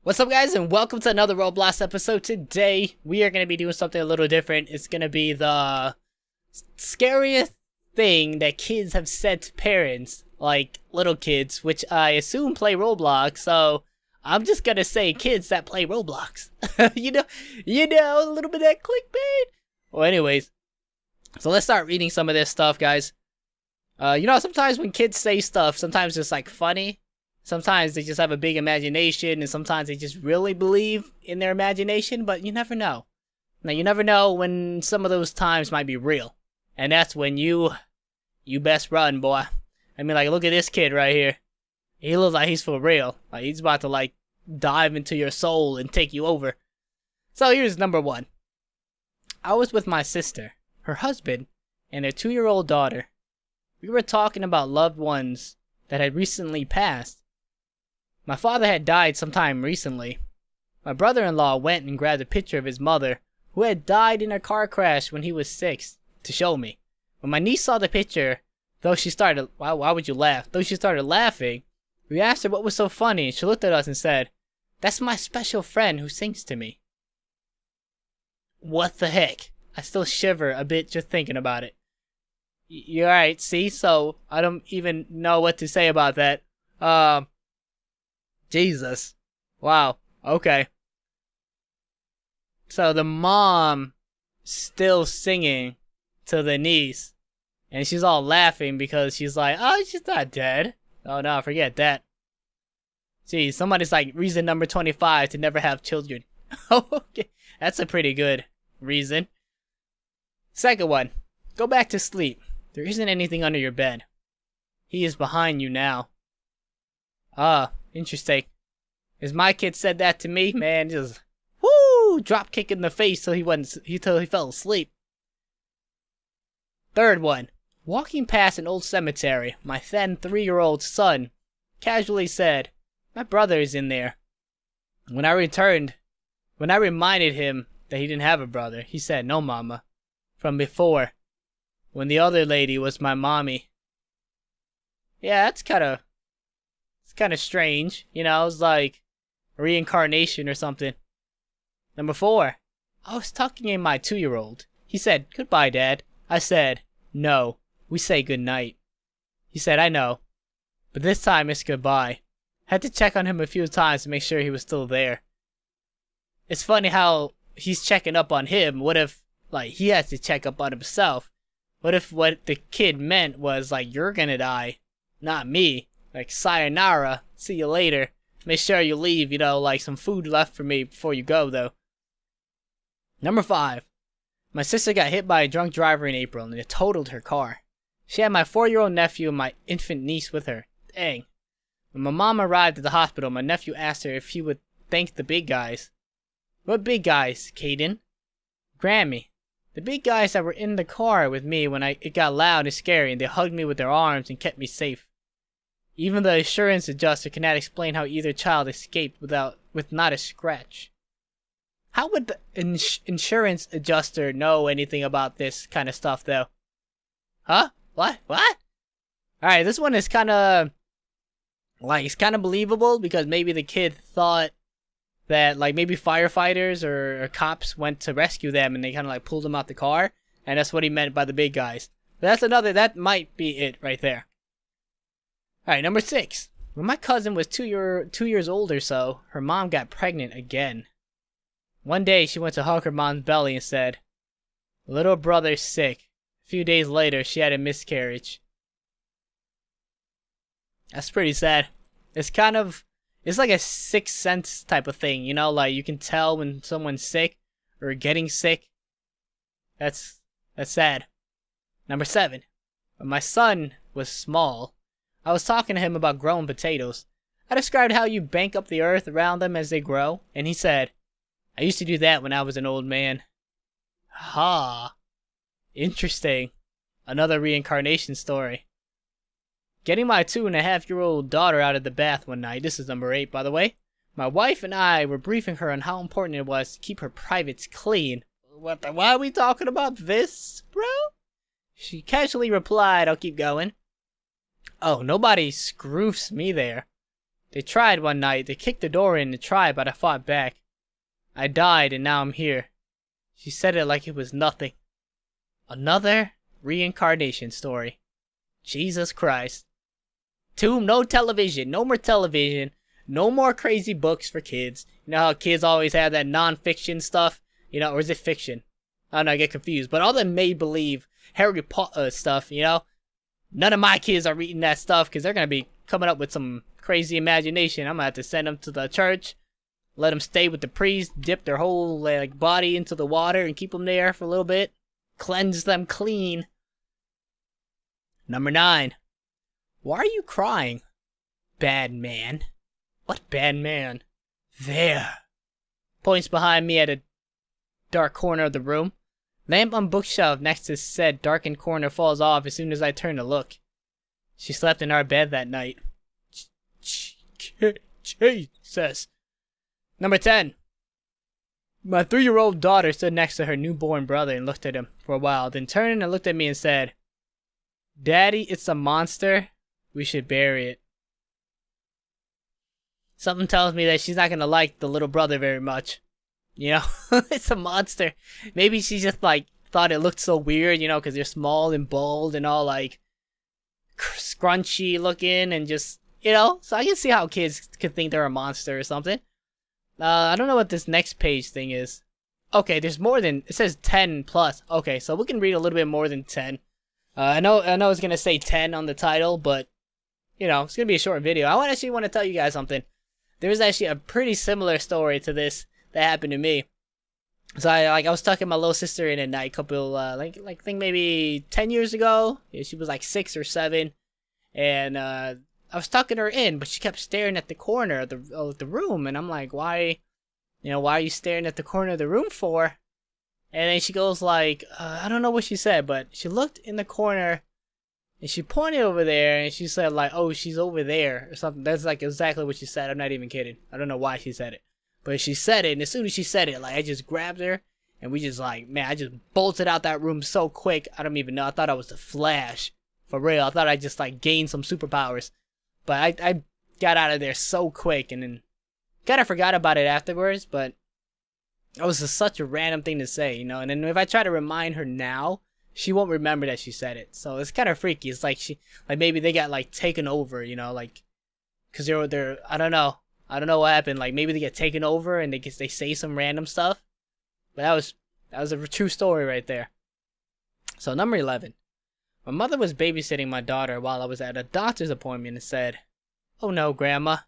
What's up, guys, and welcome to another Roblox episode. Today, we are going to be doing something a little different. It's going to be the scariest thing that kids have said to parents, like little kids, which I assume play Roblox, so I'm just going to say kids that play Roblox. you know, a little bit of that clickbait. Well, anyways, so let's start reading some of this stuff, guys. Sometimes when kids say stuff, sometimes it's like funny. Sometimes they just have a big imagination, and sometimes they just really believe in their imagination, but you never know. Now, you never know when some of those times might be real. And that's when you best run, boy. I mean, like, look at this kid right here. He looks like he's for real. Like, he's about to, like, dive into your soul and take you over. So here's number one. I was with my sister, her husband, and their 2-year-old daughter. We were talking about loved ones that had recently passed. My father had died sometime recently. My brother-in-law went and grabbed a picture of his mother, who had died in a car crash when he was 6, to show me. When my niece saw the picture, though she started, why would you laugh? Though she started laughing, we asked her what was so funny, and she looked at us and said, "That's my special friend who sings to me." What the heck? I still shiver a bit just thinking about it. You're right, see? So, I don't even know what to say about that. Jesus. Wow. Okay. So the mom still singing to the niece. And she's all laughing because she's like, oh, she's not dead. Oh no, forget that. Gee, somebody's like, reason number 25 to never have children. Okay. That's a pretty good reason. Second one. Go back to sleep. There isn't anything under your bed. He is behind you now. Ah, interesting. As my kid said that to me, man, just whoo, drop kick in the face till he fell asleep. Third one. Walking past an old cemetery, my then 3-year-old son casually said, "My brother is in there." When I reminded him that he didn't have a brother, he said, "No, mama, from before, when the other lady was my mommy." Yeah, it's kind of strange, you know. It's like reincarnation or something. Number 4. I was talking to my 2-year-old. He said, "Goodbye, Dad." I said, "No, we say goodnight." He said, "I know, but this time it's goodbye." Had to check on him a few times to make sure he was still there. It's funny how he's checking up on him. What if, like, he has to check up on himself? What if what the kid meant was, like, you're gonna die, not me? Like, sayonara, see you later. Make sure you leave, like some food left for me before you go, though. Number 5. My sister got hit by a drunk driver in April, and it totaled her car. She had my 4-year-old nephew and my infant niece with her. Dang. When my mom arrived at the hospital, my nephew asked her if he would thank the big guys. What big guys, Caden? Grammy. The big guys that were in the car with me when it got loud and scary, and they hugged me with their arms and kept me safe. Even the insurance adjuster cannot explain how either child escaped with not a scratch. How would the insurance adjuster know anything about this kind of stuff, though? Huh? What? Alright, this one is kind of believable, because maybe the kid thought that, like, maybe firefighters or cops went to rescue them and they kind of, like, pulled them out the car, and that's what he meant by the big guys. But that might be it right there. Alright, number 6. When my cousin was 2 years old or so, her mom got pregnant again. One day, she went to hug her mom's belly and said, "Little brother's sick." A few days later, she had a miscarriage. That's pretty sad. It's like a sixth sense type of thing, like you can tell when someone's sick or getting sick. That's sad. Number 7. When my son was small, I was talking to him about growing potatoes. I described how you bank up the earth around them as they grow, and he said, "I used to do that when I was an old man." Ha. Interesting. Another reincarnation story. Getting my 2.5-year-old daughter out of the bath one night. This is number 8, by the way. My wife and I were briefing her on how important it was to keep her privates clean. Why are we talking about this, bro? She casually replied, "I'll keep going." Oh, nobody scroofs me there. They tried one night. They kicked the door in to try, but I fought back. I died, and now I'm here. She said it like it was nothing. Another reincarnation story. Jesus Christ. Two, no television. No more television. No more crazy books for kids. You know how kids always have that non-fiction stuff? You know, or is it fiction? I don't know, I get confused. But all the make-believe Harry Potter stuff, you know? None of my kids are reading that stuff because they're going to be coming up with some crazy imagination. I'm going to have to send them to the church, let them stay with the priest, dip their whole body into the water and keep them there for a little bit. Cleanse them clean. Number 9. Why are you crying? Bad man. What bad man? There. Points behind me at a dark corner of the room. Lamp on bookshelf next to said darkened corner falls off as soon as I turn to look. She slept in our bed that night. Jesus. Number 10. My 3-year-old daughter stood next to her newborn brother and looked at him for a while, then turned and looked at me and said, Daddy, it's a monster. We should bury it. Something tells me that she's not going to like the little brother very much. You know, it's a monster. Maybe she just thought it looked so weird, you know, because they're small and bald and all scrunchy looking and just, you know. So I can see how kids could think they're a monster or something. I don't know what this next page thing is. Okay, there's more than, it says 10 plus. Okay, so we can read a little bit more than 10. I know it's going to say 10 on the title, but, you know, it's going to be a short video. I actually want to tell you guys something. There was actually a pretty similar story to this that happened to me. So I was tucking my little sister in at night, couple I think maybe 10 years ago. Yeah, she was like 6 or 7, and I was tucking her in, but she kept staring at the corner of the room, and I'm like, why are you staring at the corner of the room for? And then she goes I don't know what she said, but she looked in the corner, and she pointed over there, and she said oh, she's over there or something. That's exactly what she said. I'm not even kidding. I don't know why she said it. But she said it, and as soon as she said it, I just grabbed her, and we just man, I just bolted out that room so quick, I don't even know. I thought I was the Flash. For real. I thought I just, gained some superpowers. But I got out of there so quick, and then kind of forgot about it afterwards, but it was just such a random thing to say, you know? And then if I try to remind her now, she won't remember that she said it. So it's kind of freaky. It's maybe they got, taken over, you know? Because they're, I don't know. I don't know what happened. Maybe they get taken over and they say some random stuff. But that was a true story right there. So number 11. My mother was babysitting my daughter while I was at a doctor's appointment and said, "Oh no, Grandma.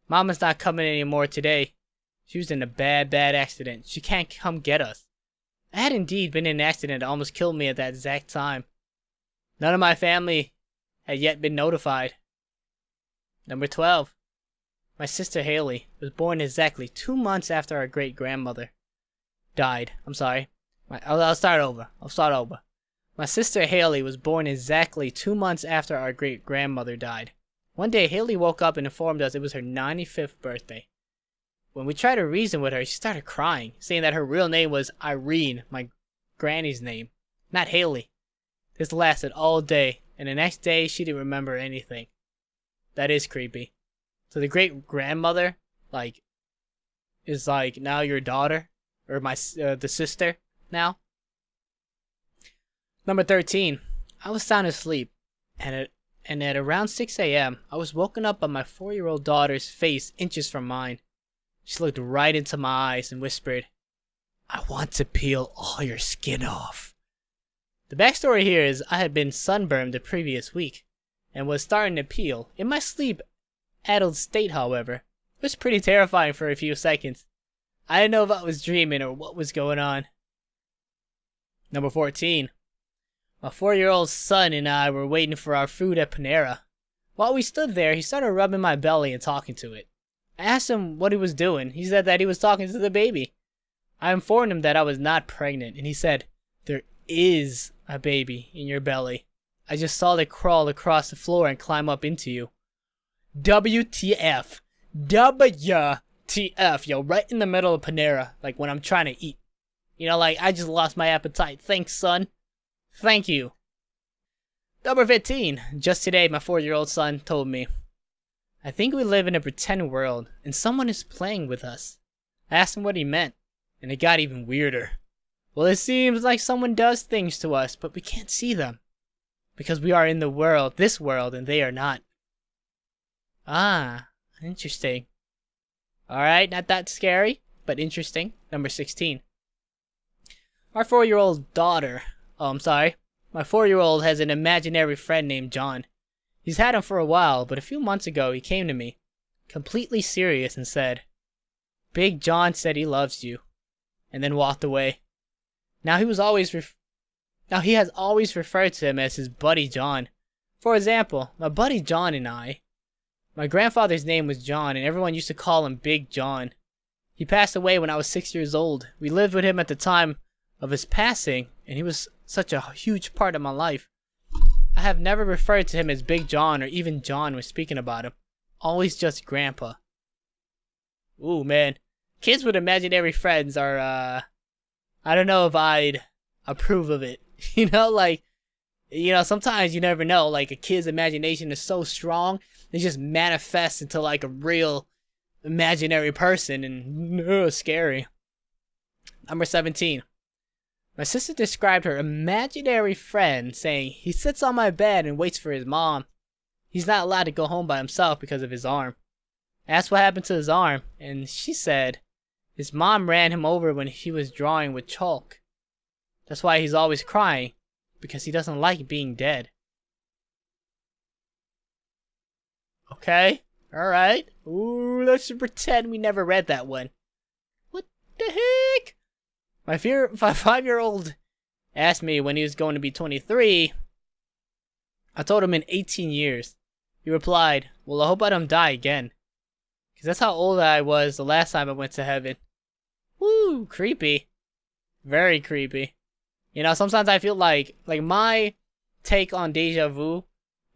Mama's not coming anymore today. She was in a bad accident. She can't come get us." I had indeed been in an accident that almost killed me at that exact time. None of my family had yet been notified. Number 12. My sister Haley was born exactly 2 months after our great-grandmother died. I'm sorry. I'll start over. My sister Haley was born exactly 2 months after our great-grandmother died. One day, Haley woke up and informed us it was her 95th birthday. When we tried to reason with her, she started crying, saying that her real name was Irene, my granny's name, not Haley. This lasted all day, and the next day, she didn't remember anything. That is creepy. So the great-grandmother, is now your daughter? Or the sister now? Number 13. I was sound asleep, and at around 6 a.m., I was woken up by my 4-year-old daughter's face inches from mine. She looked right into my eyes and whispered, "I want to peel all your skin off." The backstory here is I had been sunburned the previous week, and was starting to peel. In my sleep-addled state, however, it was pretty terrifying for a few seconds. I didn't know if I was dreaming or what was going on. Number 14. My 4-year-old son and I were waiting for our food at Panera. While we stood there, he started rubbing my belly and talking to it. I asked him what he was doing. He said that he was talking to the baby. I informed him that I was not pregnant, and he said, "There is a baby in your belly. I just saw it crawl across the floor and climb up into you." WTF. WTF, yo, right in the middle of Panera, when I'm trying to eat. You know, I just lost my appetite. Thanks, son. Thank you. Number 15. Just today, my 4-year-old son told me, I think we live in a pretend world, and someone is playing with us. I asked him what he meant, and it got even weirder. Well, it seems like someone does things to us, but we can't see them. Because we are in the world, this world, and they are not. Ah, interesting. Alright, not that scary, but interesting. Number 16. Our 4-year-old daughter, my 4-year-old has an imaginary friend named John. He's had him for a while, but a few months ago he came to me, completely serious, and said, "Big John said he loves you," and then walked away. Now he has always referred to him as his buddy John. For example, my buddy John and my grandfather's name was John, and everyone used to call him Big John. He passed away when I was 6 years old. We lived with him at the time of his passing, and he was such a huge part of my life. I have never referred to him as Big John or even John when speaking about him. Always just Grandpa. Ooh, man. Kids with imaginary friends are, I don't know if I'd approve of it. Sometimes you never know. Like, a kid's imagination is so strong, it just manifests into, like, a real imaginary person, and scary. Number 17. My sister described her imaginary friend saying, "He sits on my bed and waits for his mom. He's not allowed to go home by himself because of his arm." I asked what happened to his arm, and she said his mom ran him over when he was drawing with chalk. That's why he's always crying, because he doesn't like being dead. Okay, alright. Ooh, let's pretend we never read that one. What the heck? My 5-year-old asked me when he was going to be 23. I told him in 18 years. He replied, "Well, I hope I don't die again." Because that's how old I was the last time I went to heaven. Woo, creepy. Very creepy. Sometimes I feel like my take on deja vu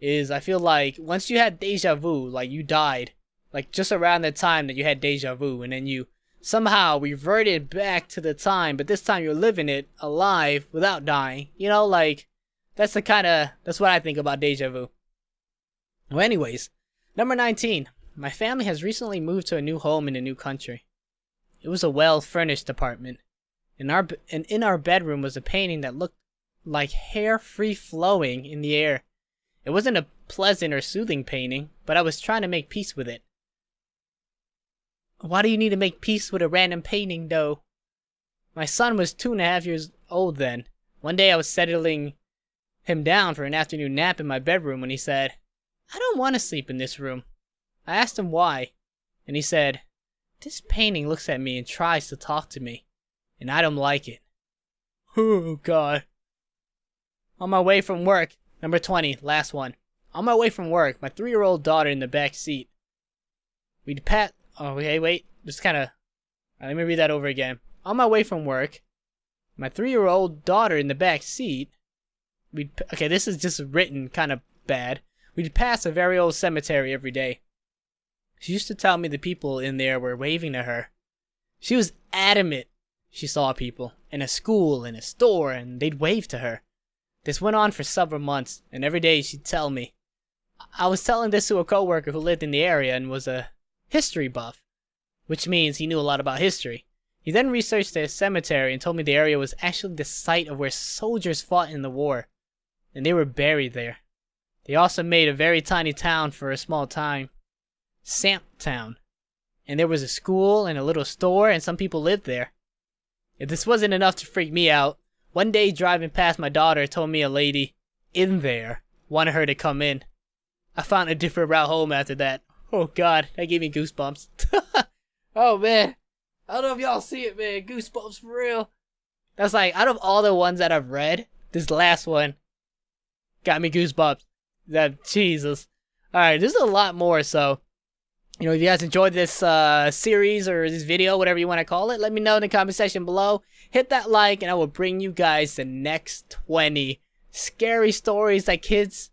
is I feel like once you had deja vu, like you died, like just around the time that you had deja vu, and then you somehow reverted back to the time, but this time you're living it alive without dying. That's what I think about deja vu. Well, anyways, number 19. My family has recently moved to a new home in a new country. It was a well-furnished apartment. In our bedroom was a painting that looked like hair free-flowing in the air. It wasn't a pleasant or soothing painting, but I was trying to make peace with it. Why do you need to make peace with a random painting, though? My son was 2.5 years old then. One day I was settling him down for an afternoon nap in my bedroom when he said, "I don't want to sleep in this room." I asked him why, and he said, "This painting looks at me and tries to talk to me, and I don't like it." Oh, God. On my way from work, number 20, last one. On my way from work, my 3-year-old daughter in the back seat. Let me read that over again. On my way from work, my 3-year-old daughter in the back seat. This is just written kind of bad. We'd pass a very old cemetery every day. She used to tell me the people in there were waving to her. She was adamant she saw people in a school, in a store, and they'd wave to her. This went on for several months, and every day she'd tell me. I was telling this to a coworker who lived in the area and was a history buff, which means he knew a lot about history. He then researched the cemetery and told me the area was actually the site of where soldiers fought in the war, and they were buried there. They also made a very tiny town for a small time, Samp Town, and there was a school and a little store, and some people lived there. If this wasn't enough to freak me out, one day driving past, my daughter told me a lady in there wanted her to come in. I found a different route home after that. Oh, God, that gave me goosebumps. Oh, man. I don't know if y'all see it, man. Goosebumps for real. That's like, out of all the ones that I've read, this last one got me goosebumps. Jesus. Alright, there's a lot more, so if you guys enjoyed this series or this video, whatever you want to call it, let me know in the comment section below. Hit that like, and I will bring you guys the next 20 scary stories that kids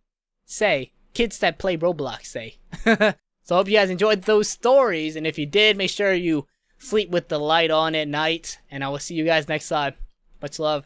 that play Roblox say. So I hope you guys enjoyed those stories, and if you did, make sure you sleep with the light on at night, and I will see you guys next time. Much love.